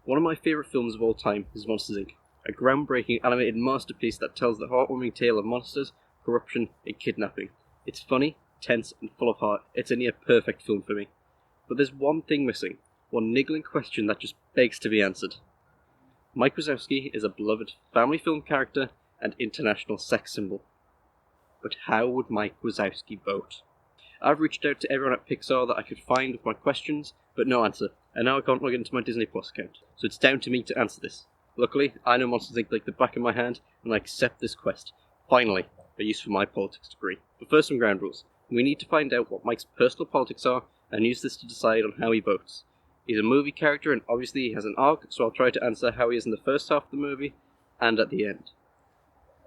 One of my favourite films of all time is Monsters Inc., a groundbreaking animated masterpiece that tells the heartwarming tale of monsters, corruption, and kidnapping. It's funny, tense, and full of heart. It's a near perfect film for me. But there's one thing missing, one niggling question that just begs to be answered. Mike Wazowski is a beloved family film character and international sex symbol. But how would Mike Wazowski vote? I've reached out to everyone at Pixar that I could find with my questions, but no answer, and now I can't log into my Disney Plus account, so it's down to me to answer this. Luckily, I know Monsters Inc. like the back of my hand, and I accept this quest. Finally, a use for my politics degree. But first, some ground rules. We need to find out what Mike's personal politics are, and use this to decide on how he votes. He's a movie character, and obviously he has an arc, so I'll try to answer how he is in the first half of the movie, and at the end.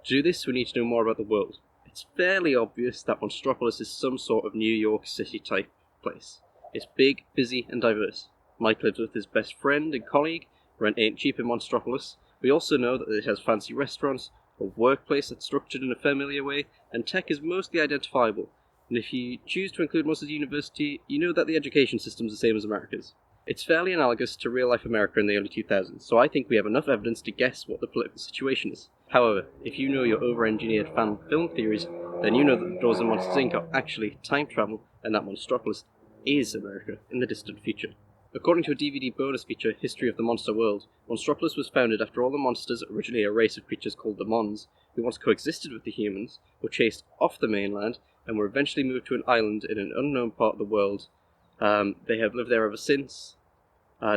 To do this, we need to know more about the world. It's fairly obvious that Monstropolis is some sort of New York City type place. It's big, busy, and diverse. Mike lives with his best friend and colleague. Rent ain't cheap in Monstropolis. We also know that it has fancy restaurants, a workplace that's structured in a familiar way, and tech is mostly identifiable. And if you choose to include Monsters University, you know that the education system's the same as America's. It's fairly analogous to real-life America in the early 2000s, so I think we have enough evidence to guess what the political situation is. However, if you know your over-engineered fan film theories, then you know that the doors of Monsters Inc. are actually time travel, and that Monstropolis is America in the distant future. According to a DVD bonus feature, History of the Monster World, Monstropolis was founded after all the monsters, originally a race of creatures called the Mons, who once coexisted with the humans, were chased off the mainland, and were eventually moved to an island in an unknown part of the world. They have lived there ever since.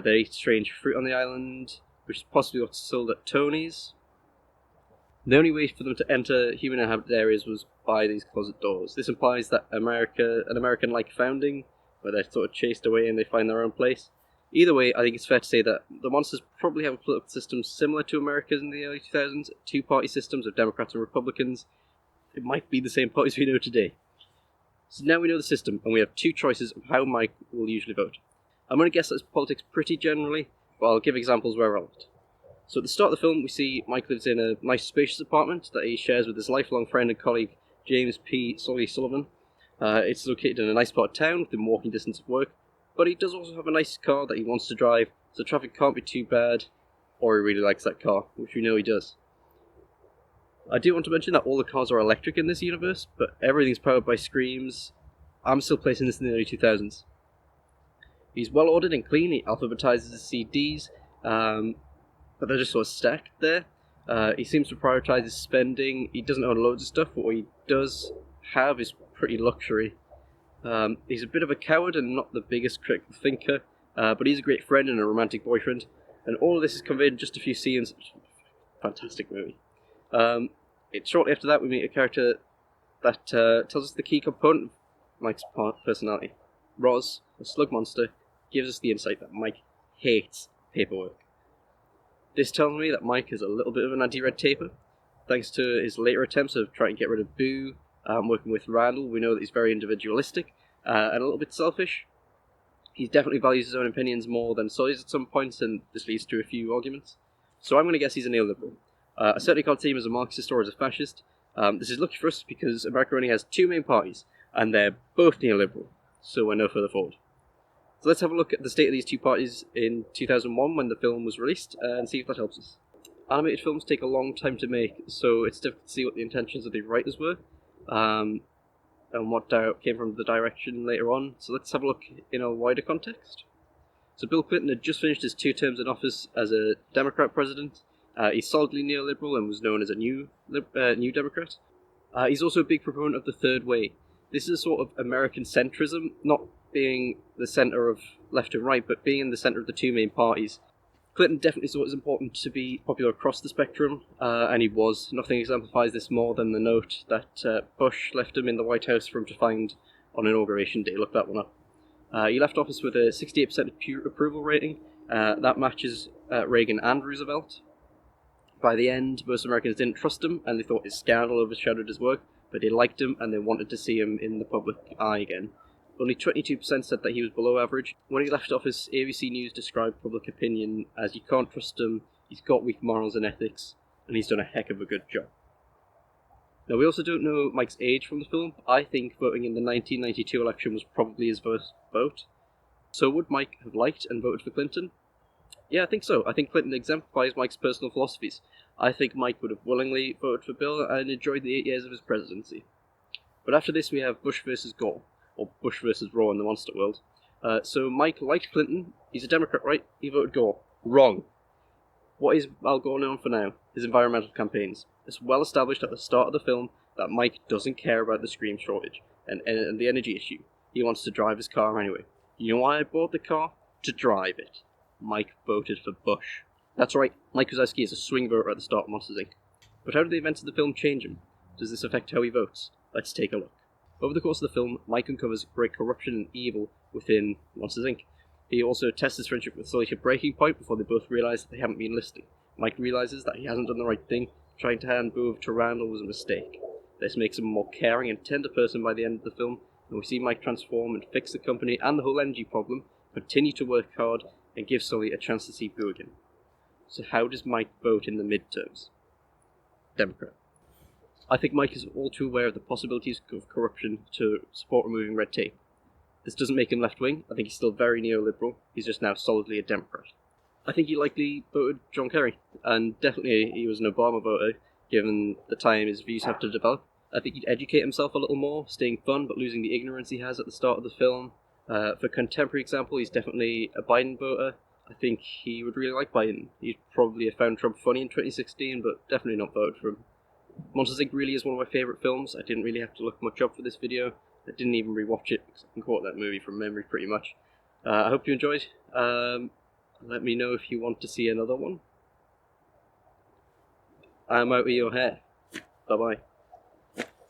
They eat strange fruit on the island, which is possibly what's sold at Tony's. The only way for them to enter human inhabited areas was by these closet doors. This implies that an American-like founding, where they're sort of chased away and they find their own place. Either way, I think it's fair to say that the monsters probably have a political system similar to America's in the early 2000s, two-party systems of Democrats and Republicans. It might be the same parties we know today. So now we know the system, and we have two choices of how Mike will usually vote. I'm going to guess that it's politics pretty generally, but I'll give examples where relevant. So at the start of the film, we see Mike lives in a nice spacious apartment that he shares with his lifelong friend and colleague, James P. Solly Sullivan. It's located in a nice part of town, within walking distance of work, but he does also have a nice car that he wants to drive, so traffic can't be too bad, or he really likes that car, which we know he does. I do want to mention that all the cars are electric in this universe, but everything's powered by screams. I'm still placing this in the early 2000s. He's well ordered and clean, he alphabetizes his CDs, but they're just sort of stacked there. He seems to prioritize his spending. He doesn't own loads of stuff, but what he does have is pretty luxury. He's a bit of a coward and not the biggest critical thinker, but he's a great friend and a romantic boyfriend, and all of this is conveyed in just a few scenes. Fantastic movie. Shortly after that, we meet a character that tells us the key component of Mike's personality. Roz, a slug monster, gives us the insight that Mike hates paperwork. This tells me that Mike is a little bit of an anti-red taper. Thanks to his later attempts of trying to get rid of Boo, working with Randall, we know that he's very individualistic and a little bit selfish. He definitely values his own opinions more than Sully's at some points, and this leads to a few arguments. So I'm going to guess he's a neoliberal. I certainly can't see him as a Marxist or as a fascist. This is lucky for us because America only has two main parties, and they're both neoliberal, so we're no further forward. So let's have a look at the state of these two parties in 2001 when the film was released, and see if that helps us. Animated films take a long time to make, so it's difficult to see what the intentions of the writers were, and what came from the direction later on. So let's have a look in a wider context. So Bill Clinton had just finished his 2 terms in office as a Democrat president. He's solidly neoliberal and was known as a new Democrat. He's also a big proponent of the third way. This is a sort of American centrism, not being the centre of left and right, but being in the centre of the two main parties. Clinton definitely saw it as important to be popular across the spectrum, and he was. Nothing exemplifies this more than the note that Bush left him in the White House for him to find on Inauguration Day. Look that one up. He left office with a 68% approval rating. That matches Reagan and Roosevelt. By the end, most Americans didn't trust him, and they thought his scandal overshadowed his work, but they liked him and they wanted to see him in the public eye again. Only 22% said that he was below average. When he left office, ABC News described public opinion as you can't trust him, he's got weak morals and ethics, and he's done a heck of a good job. Now, we also don't know Mike's age from the film. I think voting in the 1992 election was probably his first vote. So would Mike have liked and voted for Clinton? Yeah, I think so. I think Clinton exemplifies Mike's personal philosophies. I think Mike would have willingly voted for Bill and enjoyed the 8 years of his presidency. But after this, we have Bush versus Gore, or Bush versus Raw in the monster world. So Mike liked Clinton. He's a Democrat, right? He voted Gore. Wrong. What is Al Gore known for now? His environmental campaigns. It's well established at the start of the film that Mike doesn't care about the scream shortage and the energy issue. He wants to drive his car anyway. You know why I bought the car? To drive it. Mike voted for Bush. That's right, Mike Wazowski is a swing voter at the start of Monsters, Inc. But how do the events of the film change him? Does this affect how he votes? Let's take a look. Over the course of the film, Mike uncovers great corruption and evil within Monsters, Inc. He also tests his friendship with Sully to breaking point before they both realise that they haven't been listening. Mike realises that he hasn't done the right thing. Trying to hand Boo over to Randall was a mistake. This makes him a more caring and tender person by the end of the film, and we see Mike transform and fix the company and the whole energy problem, continue to work hard, and give Sully a chance to see Boo again. So how does Mike vote in the midterms? Democrat. I think Mike is all too aware of the possibilities of corruption to support removing red tape. This doesn't make him left-wing. I think he's still very neoliberal. He's just now solidly a Democrat. I think he likely voted John Kerry, and definitely he was an Obama voter, given the time his views have to develop. I think he'd educate himself a little more, staying fun but losing the ignorance he has at the start of the film. For contemporary example, he's definitely a Biden voter. I think he would really like Biden. He'd probably have found Trump funny in 2016, but definitely not voted for him. Monsters, Inc. really is one of my favourite films. I didn't really have to look much up for this video. I didn't even rewatch it because I can quote that movie from memory pretty much. I hope you enjoyed. Let me know if you want to see another one. I'm out of your hair. Bye bye.